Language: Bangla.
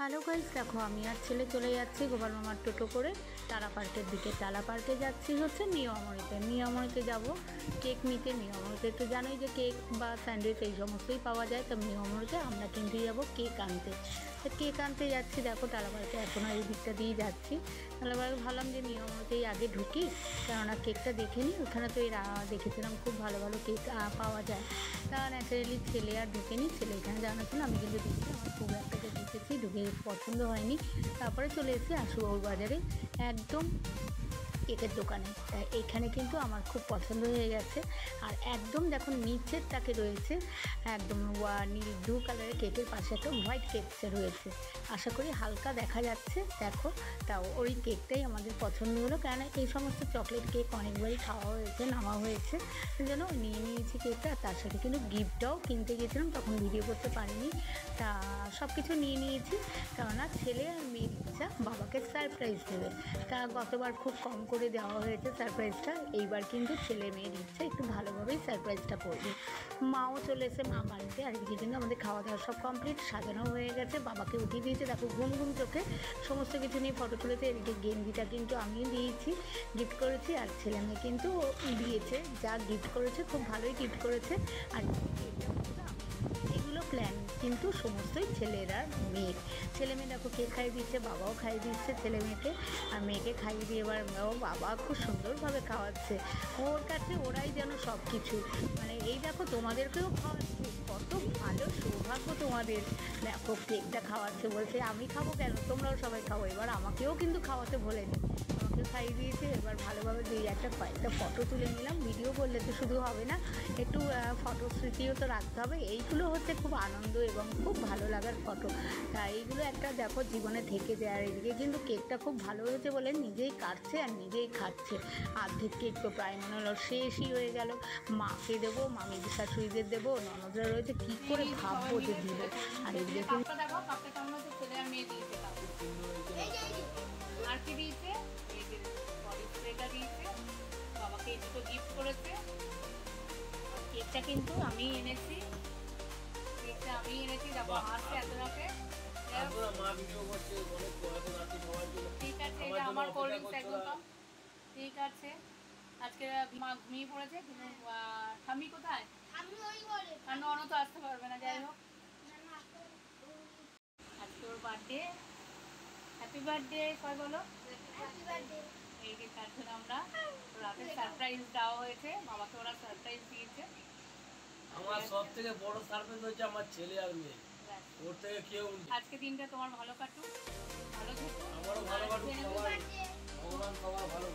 হ্যালো গাইস, দেখো আমি আর ছেলে চলে যাচ্ছি গোপাল মামার টোটো করে তারা পার্কের দিকে। তারা পার্কে যাচ্ছি হচ্ছে মিয়ামরিতে যাব কেক নিতে। মিয়ামরিতে তো জানোই যে কেক বা স্যান্ডউইচ এই সমস্তই পাওয়া যায়। তো মিয়ামরিতে আমরা কিন্তু যাবো কেক আনতে। তো কেক আনতে যাচ্ছি, দেখো তারা পার্কে এখন এই দিকটা দিয়ে যাচ্ছি। তাহলে ভাবলাম যে মিয়ামরিতেই আগে ঢুকি, কেননা কেকটা দেখে নিই। ওখানে তো দেখেছিলাম খুব ভালো ভালো কেক পাওয়া যায়। তা ন্যাচারালি ছেলে আর ঢুকেনি, ছেলে এখানে জানা ছিল, আমি কিন্তু দেখি আমার খুব একটা ঢুকেছি, ঢুকে পছন্দ হয়নি। তারপরে চলে এসেছি আশুবাবুর বাজারে একদম কেকের দোকানে। তাই এইখানে কিন্তু আমার খুব পছন্দ হয়ে গেছে। আর একদম দেখো নিচের তাকে রয়েছে একদম নীল ব্লু কালারের কেকের পাশে একটা হোয়াইট কেক রয়েছে। আশা করি হালকা দেখা যাচ্ছে, দেখো। তাও ওই কেকটাই আমাদের পছন্দ হলো, কেননা এই সমস্ত চকলেট কেক অনেকবারই খাওয়া হয়েছে, নামা হয়েছে, সেই জন্য নিয়ে নিয়েছি কেকটা। তার সাথে কিন্তু গিফটটাও কিনতে গিয়েছিলাম, তখন ভিডিও করতে পারিনি। তা সব কিছু নিয়ে নিয়েছি, কেননা ছেলে আর মেয়ের ইচ্ছা বাবাকে সারপ্রাইজ দেবে। তা গতবার খুব কম করে দেওয়া হয়েছে সারপ্রাইজটা, এইবার কিন্তু ছেলে মেয়ের ইচ্ছা একটু ভালোভাবেই সারপ্রাইজটা করবে। মাও চলে এসে মা বাড়িতে, আর এদিকে কিন্তু আমাদের খাওয়া দাওয়া সব কমপ্লিট, সাজানো হয়ে গেছে। বাবাকে উঠিয়ে দিয়েছে, দেখো ঘুম ঘুম চোখে সমস্ত কিছু নিয়ে ফটো তুলেছে। এদিকে গেঞ্জিটা কিন্তু আমিও দিয়েছি, গিফট করেছি, আর ছেলে মেয়ে কিন্তু দিয়েছে, যা গিফট করেছে খুব ভালোই গিফট করেছে। আর এগুলো প্ল্যান কিন্তু সমস্তই ছেলের আর মেয়ের। ছেলে মেয়ে দেখো কেক খাইয়ে দিচ্ছে, বাবাও খাইয়ে দিচ্ছে ছেলে মেয়েকে, আর মেয়েকে খাইয়ে দিয়ে এবার বাবা খুব সুন্দরভাবে খাওয়াচ্ছে। ওর কাছে ওরাই যেন সব কিছু, মানে এই দেখো তোমাদেরকেও খাওয়াচ্ছে, কত ভালো সৌভাগ্য তোমাদের। দেখো কেকটা খাওয়াচ্ছে, বলছে আমি খাবো কেন, তোমরাও সবাই খাবো। এবার আমাকেও কিন্তু খাওয়াতে ভোলেনি, আমাকে খাইয়ে দিয়েছে। এবার ভালোভাবে কয়েকটা ফটো তুলে নিলাম। ভিডিও করলে তো শুধু হবে না, একটু ফটো স্মৃতিও তো রাখতে হবে। এইগুলো হচ্ছে খুব আনন্দ এবং খুব ভালো লাগার ফটো। তা এইগুলো একটা দেখো জীবনে থেকে যায়। আর এদিকে কিন্তু কেকটা খুব ভালো হয়েছে বলে নিজেই কাটছে আর নিজেই খাচ্ছে। অর্ধেক কেক তো প্রায় মনে হলো শেষই হয়ে গেল। মাকে দেবো, মামির শাশুড়িদের দেবো, ননদরা রয়েছে, কী করে ভাববো যে দিব। আর এদিকে কিন্তু আর কি দিয়েছে, বডি স্প্রেটা দিয়েছে, বাবাকে এই দুটো গিফট করেছে। কেকটা কিন্তু আমি এনেছি, দেখো হাসছে এত রাতে। ঠিক আছে, এটা আমার কোল্ড ড্রিঙ্কস একদম ঠিক আছে। আজকে মা ঘুমিয়ে পড়েছে, কিন্তু ঠাম্মি কোথায়? কারণ অন্য তো আসতে পারবে না। যাই হোক, আজকে ওর বার্থডে। হ্যাপি বার্থডে সবাই বলো। এই যে তার জন্য আমরা রাতে সারপ্রাইজ দেওয়া হয়েছে, বাবাকে ওরা সারপ্রাইজ দিয়েছে। আমার সব থেকে বড় সারপ্রাইজ হচ্ছে আমার ছেলে আর মেয়ে, ওর থেকে কেউ। আজকে দিনটা তোমার ভালো কাটুক, ভালো থেকো, আমারও ভালো কাটুক, ভগবান সবার ভালো